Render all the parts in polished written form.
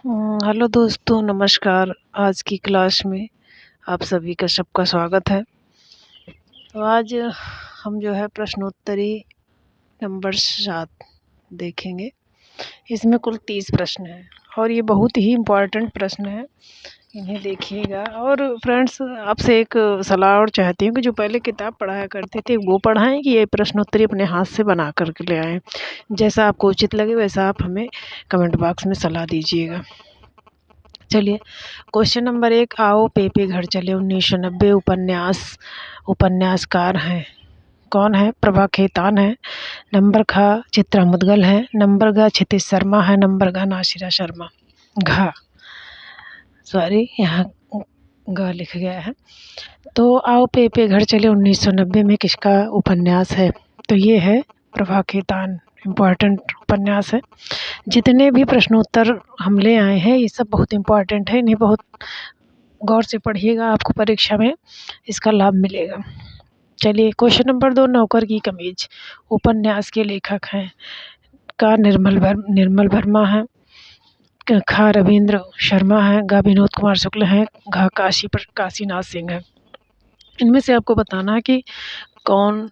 Hello दोस्तों, नमस्कार। आज की क्लास में आप सभी का सबका स्वागत है। तो आज हम जो है प्रश्नोत्तरी नंबर 7 देखेंगे। इसमें कुल 30 प्रश्न हैं और ये बहुत ही इम्पोर्टेंट प्रश्न है, इन्हें देखिएगा। और फ्रेंड्स, आपसे एक सलाह और चाहती हूँ कि जो पहले किताब पढ़ाया करते थे वो पढ़ाएं कि ये प्रश्नोत्तरी अपने हाथ से बना कर के ले आएँ। जैसा आपको उचित लगे वैसा आप हमें कमेंट बॉक्स में सलाह दीजिएगा। चलिए, क्वेश्चन नंबर 1, आओ पेपे घर चले 1990 उपन्यासकार हैं। कौन है? प्रभा खेतान है, नंबर ख चित्रा मुदगल है, नंबर ग क्षितिज शर्मा है, नंबर घ नासिरा शर्मा। घ सॉरी, यहाँ ग लिख गया है। तो आओ पेपे घर चले 1990 में किसका उपन्यास है? तो ये है प्रभा खेतान। इम्पॉर्टेंट उपन्यास है। जितने भी प्रश्नोत्तर हम ले आए हैं ये सब बहुत इम्पॉर्टेंट है, इन्हें बहुत गौर से पढ़िएगा, आपको परीक्षा में इसका लाभ मिलेगा। चलिए, क्वेश्चन नंबर 2, नौकर की कमीज उपन्यास के लेखक हैं। का निर्मल वर्मा है, खा रविंद्र शर्मा है, गा विनोद कुमार शुक्ल हैं, घा काशीनाथ सिंह है। इनमें से आपको बताना है कि कौन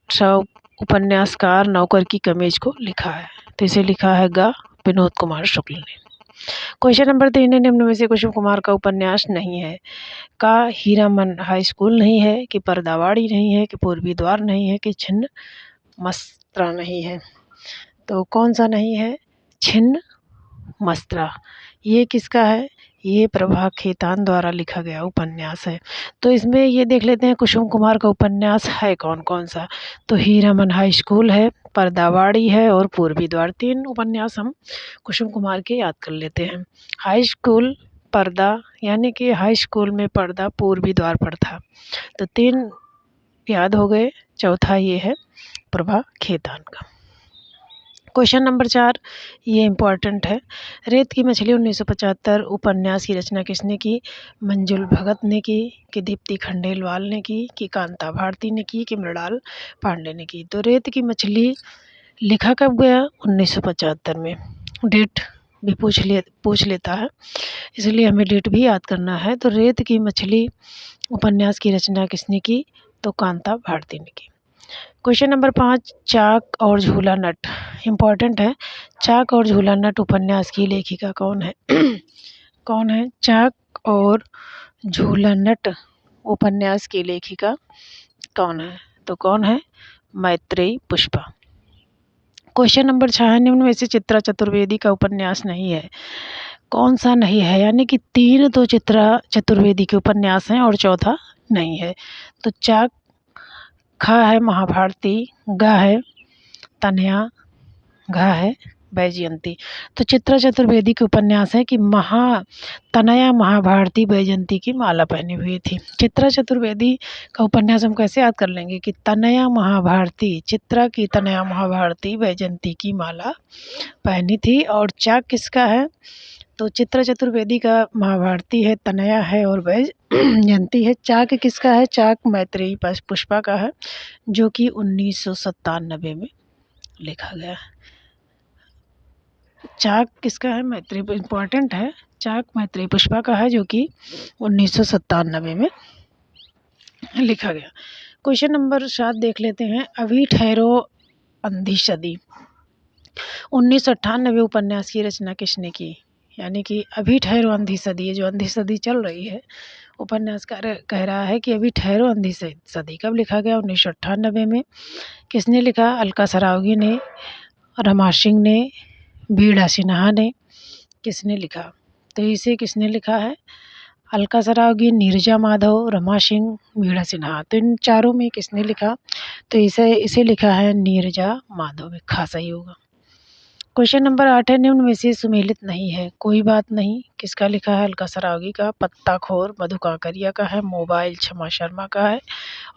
सा उपन्यासकार नौकर की कमीज को लिखा है। तो इसे लिखा है गा विनोद कुमार शुक्ल ने। क्वेश्चन नंबर 3, निम्न में से कुसुम कुमार का उपन्यास नहीं है। का हीरामन हाई स्कूल नहीं है, कि पर्दावाड़ी नहीं है, कि पूर्वी द्वार नहीं है, कि छिन्न मस्त्रा नहीं है। तो कौन सा नहीं है? छिन्न मस्त्रा। ये किसका है? ये प्रभा खेतान द्वारा लिखा गया उपन्यास है। तो इसमें ये देख लेते हैं कुसुम कुमार का उपन्यास है कौन कौन सा। तो हीरामन हाई स्कूल है, पर्दावाड़ी है और पूर्वी द्वार। 3 उपन्यास हम कुसुम कुमार के याद कर लेते हैं। हाई स्कूल, पर्दा, यानी कि हाई स्कूल में पर्दा पूर्वी द्वार पर था। तो 3 याद हो गए। चौथा ये है प्रभा खेतान का। क्वेश्चन नंबर 4, ये इम्पॉर्टेंट है। रेत की मछली 1975 उपन्यास की रचना किसने की? मंजुल भगत ने की, कि दीप्ति खंडेलवाल ने की, कि कांता भारती ने की, कि मृणाल पांडे ने की। तो रेत की मछली लिखा कब गया? 1975 में। डेट भी पूछ लेता है, इसलिए हमें डेट भी याद करना है। तो रेत की मछली उपन्यास की रचना किसने की? तो कांता भारती ने की। क्वेश्चन नंबर 5, चाक और झूला नट इम्पॉर्टेंट है। चाक और झूला नट उपन्यास की लेखिका कौन है? कौन है? चाक और झूला नट उपन्यास की लेखिका कौन है? तो कौन है? मैत्रेयी पुष्पा। क्वेश्चन नंबर 6, निम्न में से चित्रा चतुर्वेदी का उपन्यास नहीं है। कौन सा नहीं है? यानी कि 3 तो चित्रा चतुर्वेदी के उपन्यास हैं और चौथा नहीं है। तो चाक, खा है महाभारती, गा है तनया, घा है वैजयंती। तो चित्रा चतुर्वेदी के उपन्यास है कि तनया महाभारती वैजयंती की माला पहनी हुई थी। चित्रा चतुर्वेदी का उपन्यास हम कैसे याद कर लेंगे कि तनया महाभारती, चित्रा की तनया महाभारती वैजयंती की माला पहनी थी। और चाक किसका है? तो चित्रा चतुर्वेदी का महाभारती है, तनया है और वैजयंती है। चाक किसका है? चाक मैत्रेयी पुष्पा का है, जो कि 1997 में लिखा गया। चाक किसका है? मैत्रेयी, इम्पॉर्टेंट है। चाक मैत्रेयी पुष्पा का है, जो कि 1997 में लिखा गया। क्वेश्चन नंबर 7 देख लेते हैं। अभी ठहरो अंधी सदी 1998 उपन्यास की रचना किसने की? यानी कि अभी ठहरो अंधी सदी, ये जो अंधी सदी चल रही है, उपन्यासकार कह रहा है कि अभी ठहरो अंधी सदी कब लिखा गया? 1998 में। किसने लिखा? अलका सरावगी ने, रमा सिंह ने, बीड़ा सिन्हा ने। किसने लिखा? तो इसे किसने लिखा है? अलका सरावगी, नीरजा माधव, रमा सिंह, बीड़ा सिन्हा। तो इन चारों में किसने लिखा? तो इसे लिखा है नीरजा माधव में। खासा ही होगा। क्वेश्चन नंबर 8 है। निम्न में से सुमेलित नहीं है। कोई बात नहीं किसका लिखा है? अलका सरावगी का। पत्ताखोर मधु काकरिया का है। मोबाइल क्षमा शर्मा का है।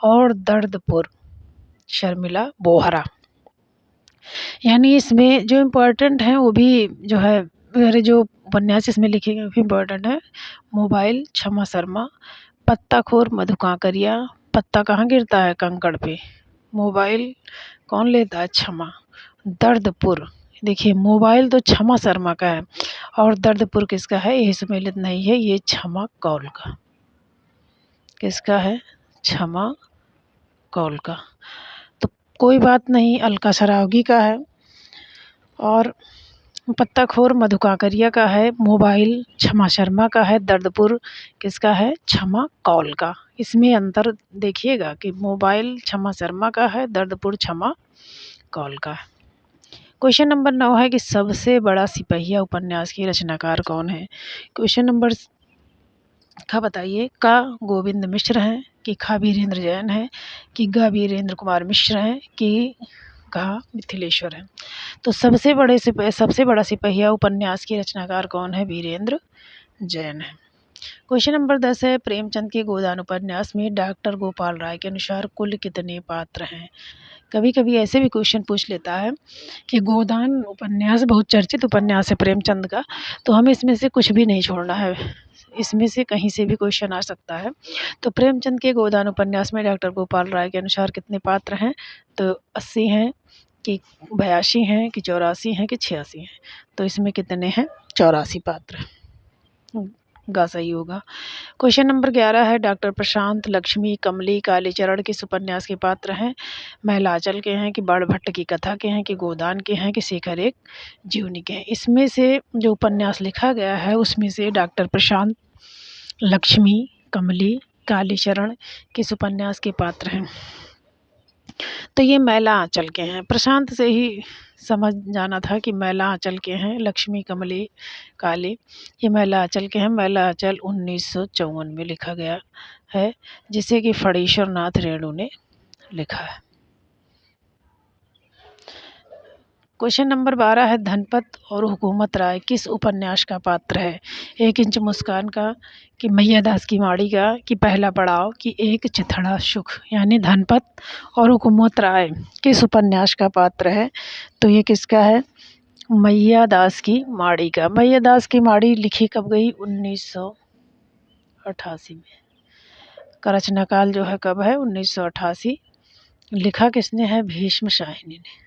और दर्दपुर शर्मिला बोहरा। यानी इसमें जो इम्पोर्टेंट है वो भी जो है, मेरे जो उपन्यास इसमें लिखे गए वो भी इम्पोर्टेंट है। मोबाइल क्षमा शर्मा, पत्ताखोर मधु काकरिया। पत्ता कहाँ गिरता है? कंकड़ पे। मोबाइल कौन लेता है? क्षमा। दर्दपुर, देखिए मोबाइल तो क्षमा शर्मा का है और दर्दपुर किसका है, ये सुमेलित नहीं है, ये क्षमा कौल का। किसका है, क्षमा कौल का। तो कोई बात नहीं, अलका सरावगी का है। और पत्ताखोर मधु काकरिया का है। मोबाइल क्षमा शर्मा का है। दर्दपुर किसका है, क्षमा कौल का। इसमें अंतर देखिएगा कि मोबाइल क्षमा शर्मा का है, दर्दपुर क्षमा कौल का है। क्वेश्चन नंबर 9 है कि सबसे बड़ा सिपहिया उपन्यास की रचनाकार कौन है। क्वेश्चन नंबर का बताइए, का गोविंद मिश्र हैं, कि खा वीरेंद्र जैन है, कि गा वीरेंद्र कुमार मिश्र हैं, कि घा मिथिलेश्वर है। तो सबसे बड़ा सिपहिया उपन्यास की रचनाकार कौन है, वीरेंद्र जैन है। क्वेश्चन नंबर 10 है, प्रेमचंद के गोदान उपन्यास में डॉक्टर गोपाल राय के अनुसार कुल कितने पात्र हैं। कभी कभी ऐसे भी क्वेश्चन पूछ लेता है कि गोदान उपन्यास बहुत चर्चित उपन्यास है प्रेमचंद का, तो हमें इसमें से कुछ भी नहीं छोड़ना है, इसमें से कहीं से भी क्वेश्चन आ सकता है। तो प्रेमचंद के गोदान उपन्यास में डॉक्टर गोपाल राय के अनुसार कितने पात्र हैं, तो 80 हैं, कि 82 हैं, कि 84 हैं, कि 86 हैं। तो इसमें कितने हैं, 84 पात्र गा सही होगा। क्वेश्चन नंबर 11 है, डॉक्टर प्रशांत लक्ष्मी कमली कालीचरण किस उपन्यास के पात्र हैं। महिलाचल के हैं, कि बाणभट्ट की कथा के हैं, कि गोदान के हैं, कि शेखर एक जीवनी के हैं। इसमें से जो उपन्यास लिखा गया है उसमें से डॉक्टर प्रशांत लक्ष्मी कमली कालीचरण किस उपन्यास के पात्र हैं, तो ये मैला आंचल के हैं। प्रशांत से ही समझ जाना था कि मैला आंचल के हैं। लक्ष्मी कमली काली ये मैला आंचल के हैं। मैला आंचल 1954 में लिखा गया है, जिसे कि फणीश्वर नाथ रेणु ने लिखा है। क्वेश्चन नंबर 12 है, धनपत और हुकूमत राय किस उपन्यास का पात्र है। 1 इंच मुस्कान का, कि मैया दास की माड़ी का, कि पहला पड़ाव, कि एक चिथड़ा सुख। यानी धनपत और हुकूमत राय किस उपन्यास का पात्र है, तो ये किसका है, मैया दास की माड़ी का। मैया दास की माड़ी लिखी कब गई, 1988 में। का रचनाकाल जो है कब है, 1988। लिखा किसने है, भीष्म शाहिनी ने।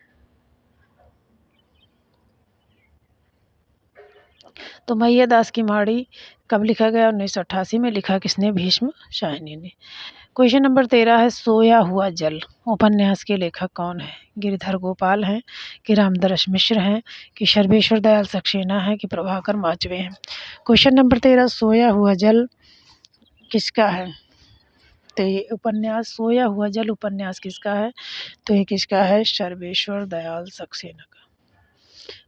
तो मैया दास की माड़ी कब लिखा गया, 1988 में। लिखा किसने, भीष्म शाहिनी ने। क्वेश्चन नंबर 13 है, सोया हुआ जल उपन्यास के लेखक कौन है। गिरिधर गोपाल हैं, कि रामदरस मिश्र हैं, कि सर्वेश्वर दयाल सक्सेना है, कि प्रभाकर माचवे हैं। क्वेश्चन नंबर 13, सोया हुआ जल किसका है, तो ये उपन्यास सोया हुआ जल उपन्यास किसका है, तो ये किसका है, सर्वेश्वर दयाल सक्सेना का।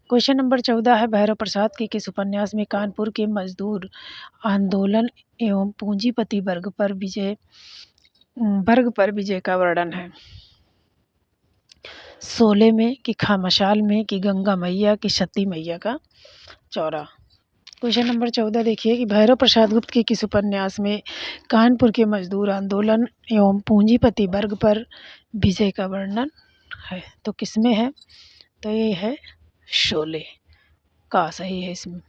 क्वेश्चन नंबर 14 है, भैरव प्रसाद के किस उपन्यास में कानपुर के मजदूर आंदोलन एवं पूंजीपति वर्ग पर विजय का वर्णन है। शोले में, कि खामशाल में, कि गंगा मैया, कि सती मैया का चौरा। क्वेश्चन नंबर 14 देखिए कि भैरव प्रसाद गुप्त के किस उपन्यास में कानपुर के मजदूर आंदोलन एवं पूंजीपति वर्ग पर विजय का वर्णन है, तो किसमें है, तो ये है शोले का सही है इसमें।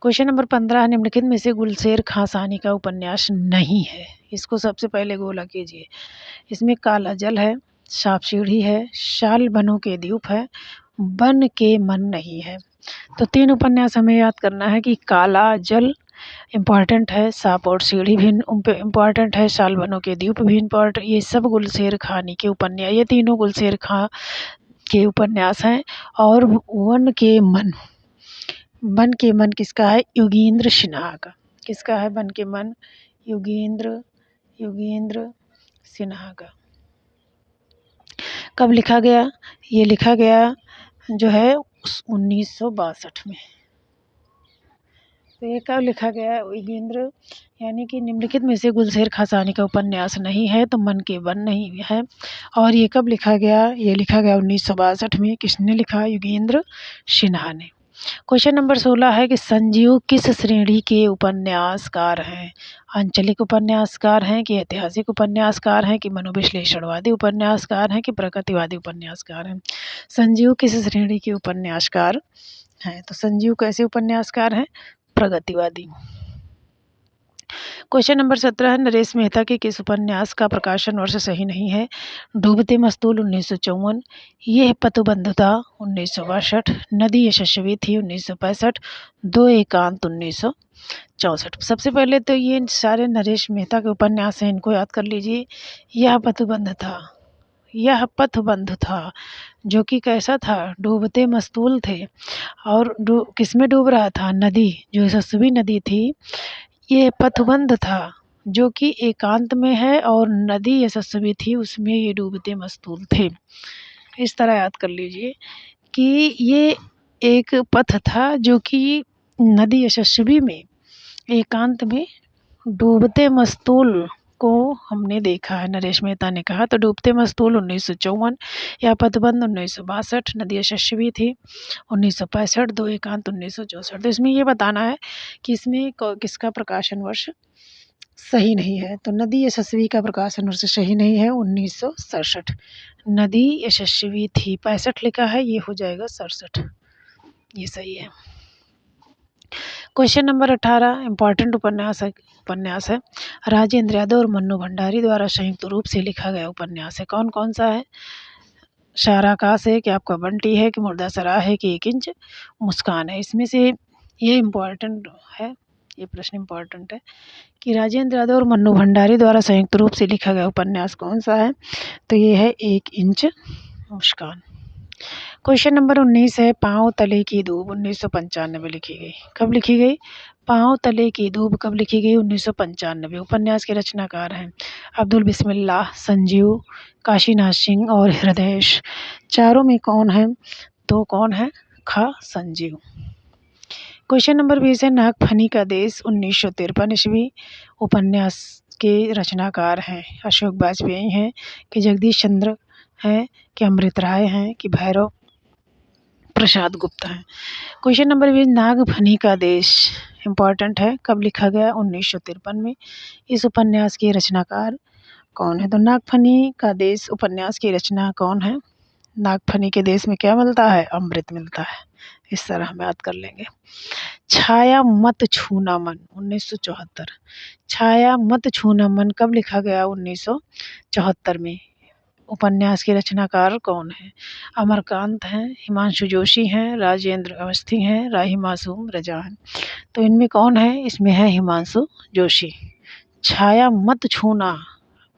क्वेश्चन नंबर 15, निम्नलिखित में से गुलशेर खां साहनी का उपन्यास नहीं है। इसको सबसे पहले गोला कीजिए। इसमें काला जल है, सांप सीढ़ी है, शाल बनों के द्वीप है, बन के मन नहीं है। तो 3 उपन्यास हमें याद करना है कि काला जल इम्पॉर्टेंट है, सांप और सीढ़ी भी इम्पॉर्टेंट है, शाल बनों के द्वीप भी इम्पॉर्टेंट। ये सब गुलशेर खानी के उपन्यास, ये तीनों गुलशेर खां के उपन्यास हैं। और बन के मन किसका है, योगेंद्र सिन्हा का। किसका है बन के मन, योगेंद्र सिन्हा का। कब लिखा गया, ये लिखा गया जो है 1962 में। तो ये कब लिखा गया, योगेंद्र, यानी कि निम्नलिखित में से गुलशेर खां साहनी का उपन्यास नहीं है, तो मन के वन नहीं है। और ये कब लिखा गया, ये लिखा गया 1962 में। किसने लिखा, योगेंद्र सिन्हा ने। क्वेश्चन नंबर 16 है कि संजीव किस श्रेणी के उपन्यासकार हैं। आंचलिक उपन्यासकार हैं, कि ऐतिहासिक उपन्यासकार हैं, कि मनोविश्लेषणवादी उपन्यासकार हैं, कि प्रगतिवादी उपन्यासकार हैं। संजीव किस श्रेणी के उपन्यासकार हैं, तो संजीव कैसे उपन्यासकार हैं, प्रगतिवादी। क्वेश्चन नंबर 17 है, नरेश मेहता के किस उपन्यास का प्रकाशन वर्ष सही नहीं है? डूबते मस्तूल 1954, ये पतुबंधुता 1962, नदी यशस्वी थी 1965, दो एकांत 1964। सबसे पहले तो ये सारे नरेश मेहता के उपन्यास हैं, इनको याद कर लीजिए। यह पतुबंध था, यह पथबंध था, जो कि कैसा था? डूबते मस्तूल थे। और किसमें डूब रहा था? नदी, जो यशस्वी नदी थी। ये पथबंध था, जो कि एकांत में है, और नदी यशस्वी थी, उसमें ये डूबते मस्तूल थे। इस तरह याद कर लीजिए कि ये एक पथ था जो कि नदी यशस्वी में एकांत में डूबते मस्तूल को हमने देखा है, नरेश मेहता ने कहा। तो डूबते मस्तूल 1954, या पतबंध 1962, नदी यशस्वी थी 1965, दो एकांत 1964। तो इसमें ये बताना है कि इसमें किसका प्रकाशन वर्ष सही नहीं है। तो नदी यशस्वी का प्रकाशन वर्ष सही नहीं है 1967। नदी यशस्वी थी 65 लिखा है, ये हो जाएगा 67, ये सही है। क्वेश्चन नंबर 18 इम्पॉर्टेंट उपन्यास है राजेंद्र यादव और मन्नू भंडारी द्वारा संयुक्त रूप से लिखा गया उपन्यास है। कौन कौन सा है? शाराकाश है, कि आपका बंटी है, कि मुर्दा सराह है, कि एक इंच मुस्कान है। इसमें से ये इम्पॉर्टेंट है, ये प्रश्न इम्पॉर्टेंट है कि राजेंद्र यादव और मन्नू भंडारी द्वारा संयुक्त रूप से लिखा गया उपन्यास कौन सा है? तो ये है एक इंच मुस्कान। क्वेश्चन नंबर 19 है, पाँव तले की धूप 1995 में लिखी गई। कब लिखी गई? पाँव तले की धूप कब लिखी गई? 1995। उपन्यास के रचनाकार हैं अब्दुल बिस्मिल्लाह, संजीव, काशीनाथ सिंह और हृदयेश। चारों में कौन है? तो कौन है? खा संजीव। क्वेश्चन नंबर 20 है, नागफनी का देश 1953 ईस्वी। उपन्यास के रचनाकार हैं अशोक वाजपेयी हैं, कि जगदीश चंद्र हैं, कि अमृत राय हैं, कि भैरव प्रसाद गुप्ता हैं। क्वेश्चन नंबर 20, नागफनी का देश इम्पॉर्टेंट है, कब लिखा गया? 1953 में। इस उपन्यास के रचनाकार कौन है? तो नागफनी का देश उपन्यास की रचना कौन है? नागफनी के देश में क्या मिलता है? अमृत मिलता है। इस तरह हम याद कर लेंगे। छाया मत छूना मन 1974। छाया मत छूना मन कब लिखा गया? 1974 में। उपन्यास के रचनाकार कौन है? अमरकांत हैं, हिमांशु जोशी हैं, राजेंद्र अवस्थी हैं, राही मासूम रजा हैं। तो इनमें कौन है? इसमें है हिमांशु जोशी। छाया मत छूना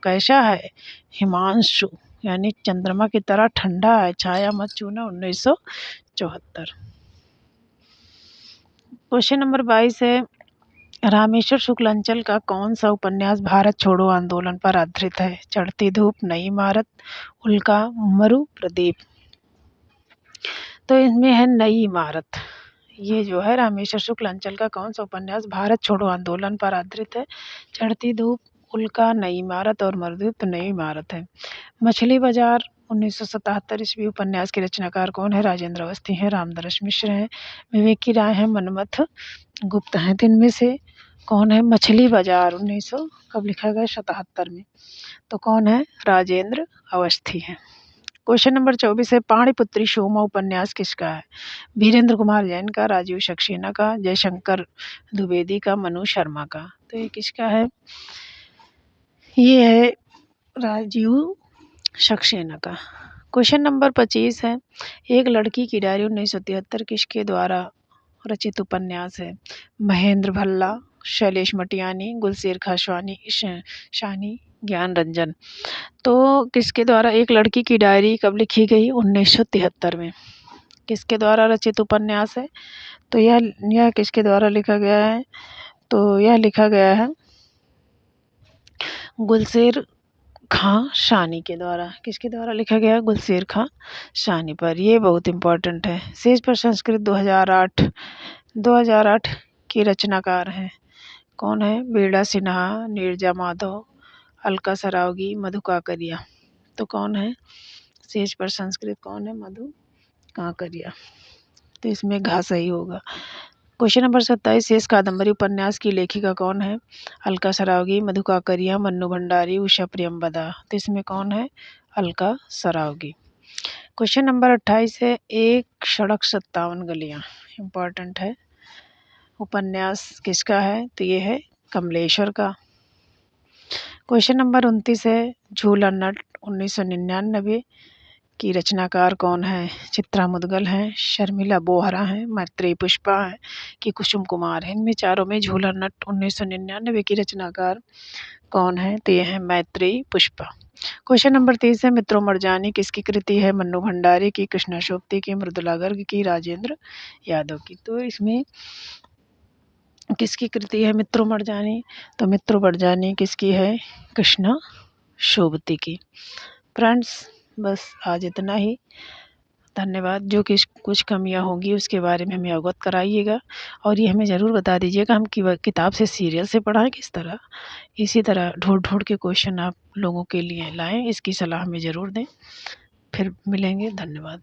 कैसा है? हिमांशु, यानी चंद्रमा की तरह ठंडा है। छाया मत छूना 1974। क्वेश्चन नंबर 22 है, रामेश्वर शुक्लांचल का कौन सा उपन्यास भारत छोड़ो आंदोलन पर आधारित है? चढ़ती धूप, नई इमारत, उल्का, मरु प्रदीप। तो इसमें है नई इमारत। ये जो है रामेश्वर शुक्लांचल का कौन सा उपन्यास भारत छोड़ो आंदोलन पर आधारित है? चढ़ती धूप, उल्का, नई इमारत और मरुदीप। तो नई इमारत है। मछली बाजार 1977 ईस्वी। उपन्यास के रचनाकार कौन है? राजेंद्र अवस्थी हैं, रामदरस मिश्र हैं, विवेक की राय हैं, मनमथ गुप्ता हैं। तो इनमें से कौन है? मछली बाजार 1900 कब लिखा गया? 77 में। तो कौन है? राजेंद्र अवस्थी हैं। क्वेश्चन नंबर 24 है, पाणिपुत्री शोमा उपन्यास किसका है? वीरेंद्र कुमार जैन का, राजीव सक्सेना का, जयशंकर द्विवेदी का, मनु शर्मा का। तो ये किसका है? ये है राजीव सक्सेना का। क्वेश्चन नंबर 25 है, एक लड़की की डायरी 1973 किसके द्वारा रचित उपन्यास है? महेंद्र भल्ला, शैलेश मटियानी, गुलशेर खासवानी, शानी ज्ञान रंजन। तो किसके द्वारा एक लड़की की डायरी कब लिखी गई? 1973 में। किसके द्वारा रचित उपन्यास है? तो यह किसके द्वारा लिखा गया है? तो यह लिखा गया है गुलशेर खां शानी के द्वारा। किसके द्वारा लिखा गया? गुलशेर खां शानी पर। ये बहुत इम्पोर्टेंट है। सेज पर संस्कृत 2008 की रचनाकार हैं कौन है? बीड़ा सिन्हा, नीरजा माधव, अलका सरावगी, मधु काकरिया। तो कौन है? सेज पर संस्कृत कौन है? मधु काकरिया। तो इसमें घा सही होगा। क्वेश्चन नंबर 27, शेष कादम्बरी उपन्यास की लेखिका कौन है? अलका सरावगी, मधु काकरिया, मन्नू भंडारी, उषा प्रियंवदा। तो इसमें कौन है? अलका सरावगी। क्वेश्चन नंबर 28 है, एक सड़क 57 गलियां। इम्पॉर्टेंट है। उपन्यास किसका है? तो ये है कमलेश्वर का। क्वेश्चन नंबर 29 है, झूला नट 1999 की रचनाकार कौन है? चित्रा मुदगल हैं, शर्मिला बोहरा हैं, मैत्रेयी पुष्पा हैं कि कुसुम कुमार हैं। इनमें चारों में झूला नट 1999 की रचनाकार कौन है? तो ये है मैत्रेयी पुष्पा। क्वेश्चन नंबर 30 है, मित्रों मरजानी किसकी कृति है? मन्नू भंडारी की, कृष्णा शोभती की, मृदुला गर्ग की, राजेंद्र यादव की। तो इसमें किसकी कृति है मित्रों मरजानी? तो मित्रों मरजानी किसकी है? कृष्णा शोभती की। फ्रेंड्स, बस आज इतना ही। धन्यवाद। जो कि कुछ कमियां होंगी उसके बारे में हमें अवगत कराइएगा, और ये हमें ज़रूर बता दीजिएगा हम किताब से सीरियल से पढ़ाएं किस तरह। इसी तरह ढूंढ ढूंढ के क्वेश्चन आप लोगों के लिए लाएं, इसकी सलाह हमें ज़रूर दें। फिर मिलेंगे। धन्यवाद।